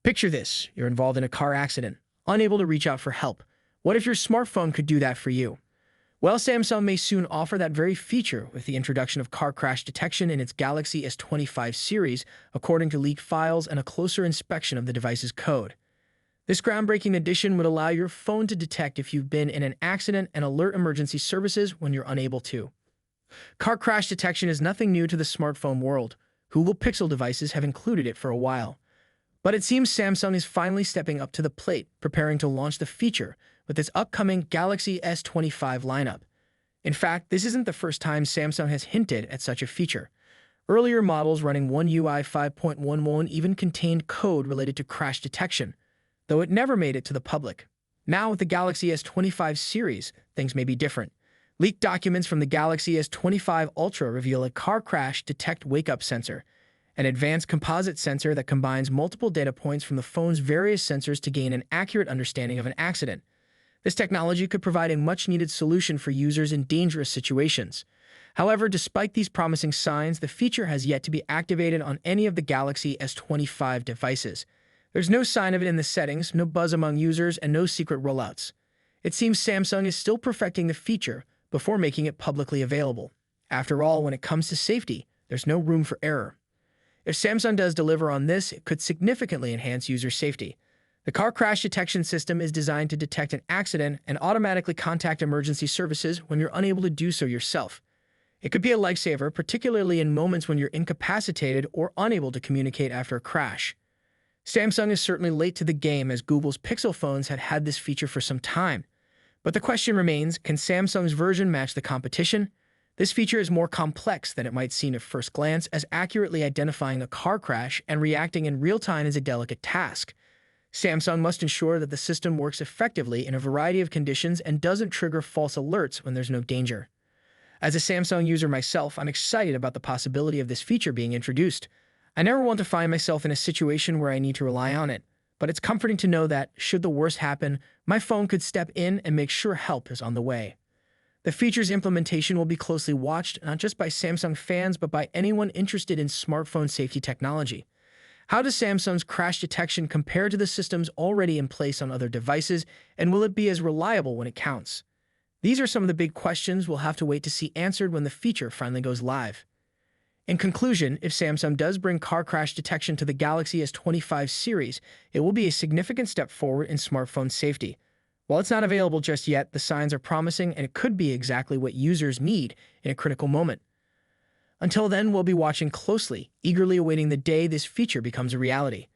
Picture this, you're involved in a car accident, unable to reach out for help. What if your smartphone could do that for you? Well, Samsung may soon offer that very feature with the introduction of car crash detection in its Galaxy S25 series, according to leaked files and a closer inspection of the device's code. This groundbreaking addition would allow your phone to detect if you've been in an accident and alert emergency services when you're unable to. Car crash detection is nothing new to the smartphone world. Google Pixel devices have included it for a while. But it seems Samsung is finally stepping up to the plate, preparing to launch the feature with its upcoming Galaxy S25 lineup. In fact, this isn't the first time Samsung has hinted at such a feature. Earlier models running One UI 5.11 even contained code related to crash detection, though it never made it to the public. Now with the Galaxy S25 series, things may be different. Leaked documents from the Galaxy S25 Ultra reveal a car crash detect wake-up sensor, an advanced composite sensor that combines multiple data points from the phone's various sensors to gain an accurate understanding of an accident. This technology could provide a much-needed solution for users in dangerous situations. However, despite these promising signs, the feature has yet to be activated on any of the Galaxy S25 devices. There's no sign of it in the settings, no buzz among users, and no secret rollouts. It seems Samsung is still perfecting the feature before making it publicly available. After all, when it comes to safety, there's no room for error. If Samsung does deliver on this, it could significantly enhance user safety. The car crash detection system is designed to detect an accident and automatically contact emergency services when you're unable to do so yourself. It could be a lifesaver, particularly in moments when you're incapacitated or unable to communicate after a crash. Samsung is certainly late to the game, as Google's Pixel phones had this feature for some time. But the question remains, can Samsung's version match the competition? This feature is more complex than it might seem at first glance, as accurately identifying a car crash and reacting in real time is a delicate task. Samsung must ensure that the system works effectively in a variety of conditions and doesn't trigger false alerts when there's no danger. As a Samsung user myself, I'm excited about the possibility of this feature being introduced. I never want to find myself in a situation where I need to rely on it, but it's comforting to know that, should the worst happen, my phone could step in and make sure help is on the way. The feature's implementation will be closely watched, not just by Samsung fans, but by anyone interested in smartphone safety technology. How does Samsung's crash detection compare to the systems already in place on other devices, and will it be as reliable when it counts? These are some of the big questions we'll have to wait to see answered when the feature finally goes live. In conclusion, if Samsung does bring car crash detection to the Galaxy S25 series, it will be a significant step forward in smartphone safety. While it's not available just yet, the signs are promising, and it could be exactly what users need in a critical moment. Until then, we'll be watching closely, eagerly awaiting the day this feature becomes a reality.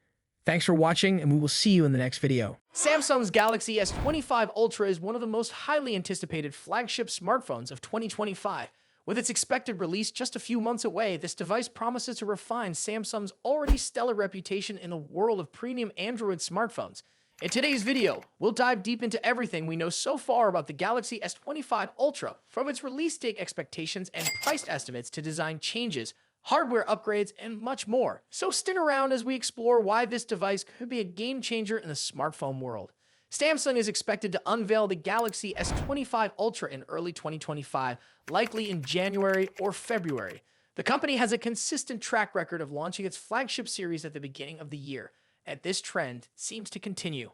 Thanks for watching, and we will see you in the next video. Samsung's Galaxy S25 Ultra is one of the most highly anticipated flagship smartphones of 2025. With its expected release just a few months away, this device promises to refine Samsung's already stellar reputation in the world of premium Android smartphones. In today's video, we'll dive deep into everything we know so far about the Galaxy S25 Ultra, from its release date expectations and price estimates to design changes, hardware upgrades, and much more. So stick around as we explore why this device could be a game changer in the smartphone world. Samsung is expected to unveil the Galaxy S25 Ultra in early 2025, likely in January or February. The company has a consistent track record of launching its flagship series at the beginning of the year, and this trend seems to continue.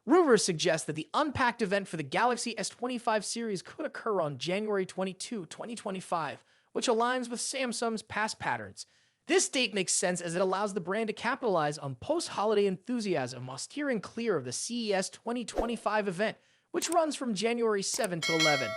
Rumors suggest that the Unpacked event for the Galaxy S25 series could occur on January 22, 2025, which aligns with Samsung's past patterns. This date makes sense as it allows the brand to capitalize on post-holiday enthusiasm while steering clear of the CES 2025 event, which runs from January 7 to 11.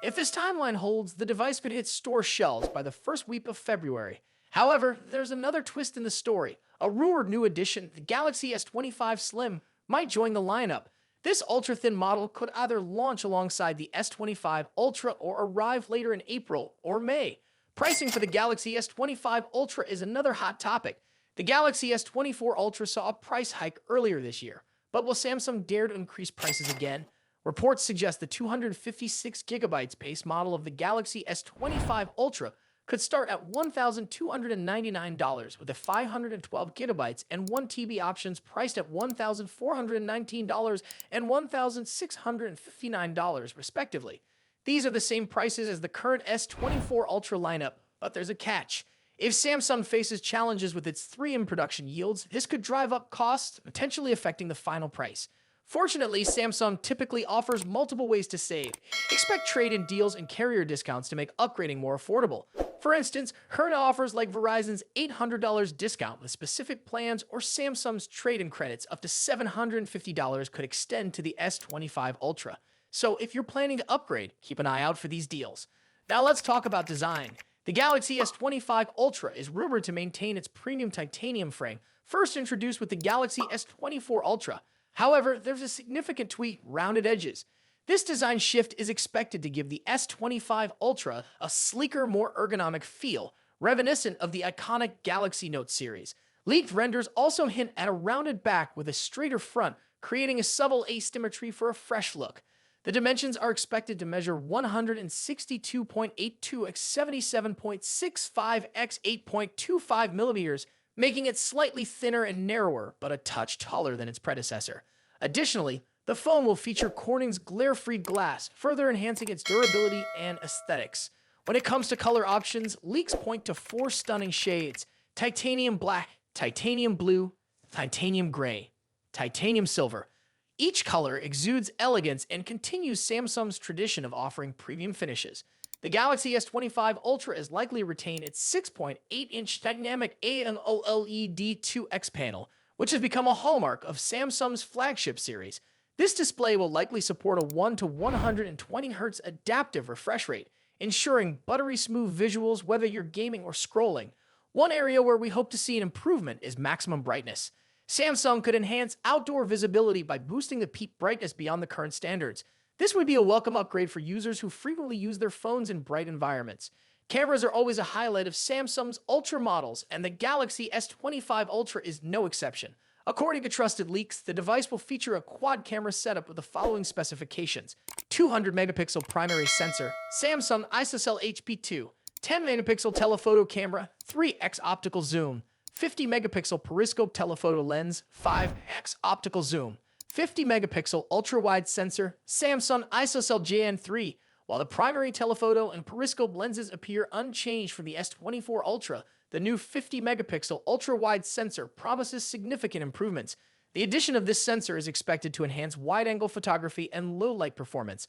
If this timeline holds, the device could hit store shelves by the first week of February. However, there's another twist in the story. A rumored new addition, the Galaxy S25 Slim, might join the lineup. This ultra-thin model could either launch alongside the S25 Ultra or arrive later in April or May. Pricing for the Galaxy S25 Ultra is another hot topic. The Galaxy S24 Ultra saw a price hike earlier this year, but will Samsung dare to increase prices again? Reports suggest the 256GB base model of the Galaxy S25 Ultra could start at $1,299, with the 512GB and 1TB options priced at $1,419 and $1,659 respectively. These are the same prices as the current S24 Ultra lineup, but there's a catch. If Samsung faces challenges with its 3M production yields, this could drive up costs, potentially affecting the final price. Fortunately, Samsung typically offers multiple ways to save. Expect trade-in deals and carrier discounts to make upgrading more affordable. For instance, current offers like Verizon's $800 discount with specific plans or Samsung's trade-in credits up to $750 could extend to the S25 Ultra. So if you're planning to upgrade, keep an eye out for these deals. Now let's talk about design. The Galaxy S25 Ultra is rumored to maintain its premium titanium frame, first introduced with the Galaxy S24 Ultra. However, there's a significant tweak: rounded edges. This design shift is expected to give the S25 Ultra a sleeker, more ergonomic feel, reminiscent of the iconic Galaxy Note series. Leaked renders also hint at a rounded back with a straighter front, creating a subtle asymmetry for a fresh look. The dimensions are expected to measure 162.82 x 77.65 x 8.25 millimeters, making it slightly thinner and narrower, but a touch taller than its predecessor. Additionally, the phone will feature Corning's glare-free glass, further enhancing its durability and aesthetics. When it comes to color options, leaks point to 4 stunning shades: titanium black, titanium blue, titanium gray, titanium silver. Each color exudes elegance and continues Samsung's tradition of offering premium finishes. The Galaxy S25 Ultra is likely to retain its 6.8-inch dynamic AMOLED 2X panel, which has become a hallmark of Samsung's flagship series. This display will likely support a 1 to 120 Hz adaptive refresh rate, ensuring buttery smooth visuals whether you're gaming or scrolling. One area where we hope to see an improvement is maximum brightness. Samsung could enhance outdoor visibility by boosting the peak brightness beyond the current standards. This would be a welcome upgrade for users who frequently use their phones in bright environments. Cameras are always a highlight of Samsung's Ultra models, and the Galaxy S25 Ultra is no exception. According to trusted leaks, the device will feature a quad-camera setup with the following specifications: 200-megapixel primary sensor, Samsung ISOCELL HP2, 10-megapixel telephoto camera, 3x optical zoom, 50-megapixel periscope telephoto lens, 5x optical zoom, 50-megapixel ultra-wide sensor, Samsung ISOCELL JN3. While the primary telephoto and periscope lenses appear unchanged from the S24 Ultra, the new 50-megapixel ultra-wide sensor promises significant improvements. The addition of this sensor is expected to enhance wide-angle photography and low-light performance.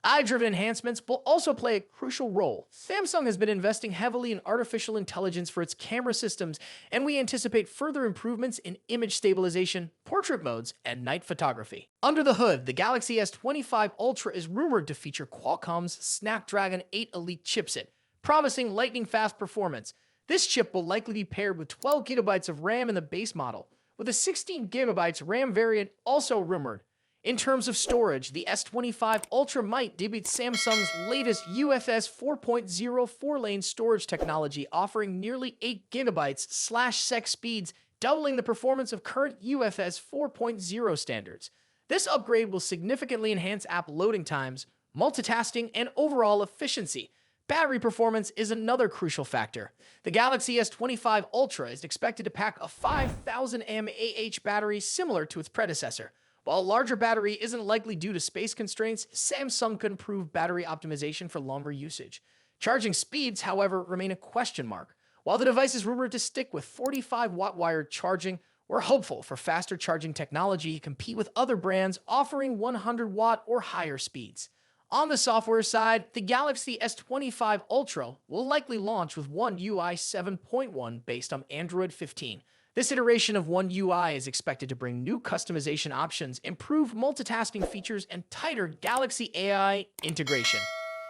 Eye-driven enhancements will also play a crucial role. Samsung has been investing heavily in artificial intelligence for its camera systems, and we anticipate further improvements in image stabilization, portrait modes, and night photography. Under the hood, the Galaxy S25 Ultra is rumored to feature Qualcomm's Snapdragon 8 Elite chipset, promising lightning-fast performance. This chip will likely be paired with 12 GB of RAM in the base model, with a 16 GB RAM variant also rumored. In terms of storage, the S25 Ultra might debut Samsung's latest UFS 4.0 4-lane storage technology, offering nearly 8 GB/sec speeds, doubling the performance of current UFS 4.0 standards. This upgrade will significantly enhance app loading times, multitasking, and overall efficiency. Battery performance is another crucial factor. The Galaxy S25 Ultra is expected to pack a 5,000 mAh battery similar to its predecessor. While a larger battery isn't likely due to space constraints, Samsung could improve battery optimization for longer usage. Charging speeds, however, remain a question mark. While the device is rumored to stick with 45-watt wired charging, we're hopeful for faster charging technology to compete with other brands offering 100-watt or higher speeds. On the software side, the Galaxy S25 Ultra will likely launch with One UI 7.1 based on Android 15. This iteration of One UI is expected to bring new customization options, improved multitasking features, and tighter Galaxy AI integration.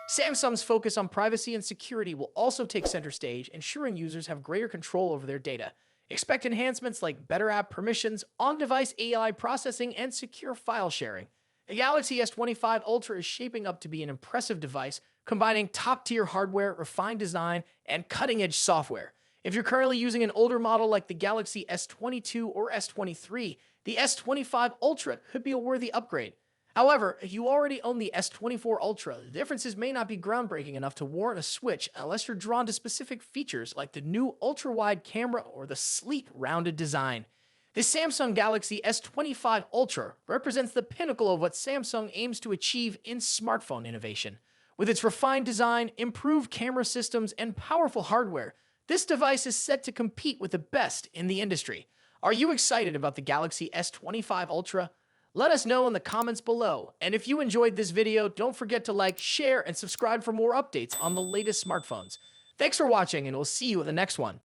Samsung's focus on privacy and security will also take center stage, ensuring users have greater control over their data. Expect enhancements like better app permissions, on-device AI processing, and secure file sharing. The Galaxy S25 Ultra is shaping up to be an impressive device, combining top-tier hardware, refined design, and cutting-edge software. If you're currently using an older model like the Galaxy S22 or S23, the S25 Ultra could be a worthy upgrade. However, if you already own the S24 Ultra, the differences may not be groundbreaking enough to warrant a switch unless you're drawn to specific features like the new ultra-wide camera or the sleek, rounded design. The Samsung Galaxy S25 Ultra represents the pinnacle of what Samsung aims to achieve in smartphone innovation. With its refined design, improved camera systems, and powerful hardware, This device is set to compete with the best in the industry. Are you excited about the Galaxy S25 Ultra? Let us know in the comments below. And if you enjoyed this video, don't forget to like, share, and subscribe for more updates on the latest smartphones. Thanks for watching, and we'll see you in the next one.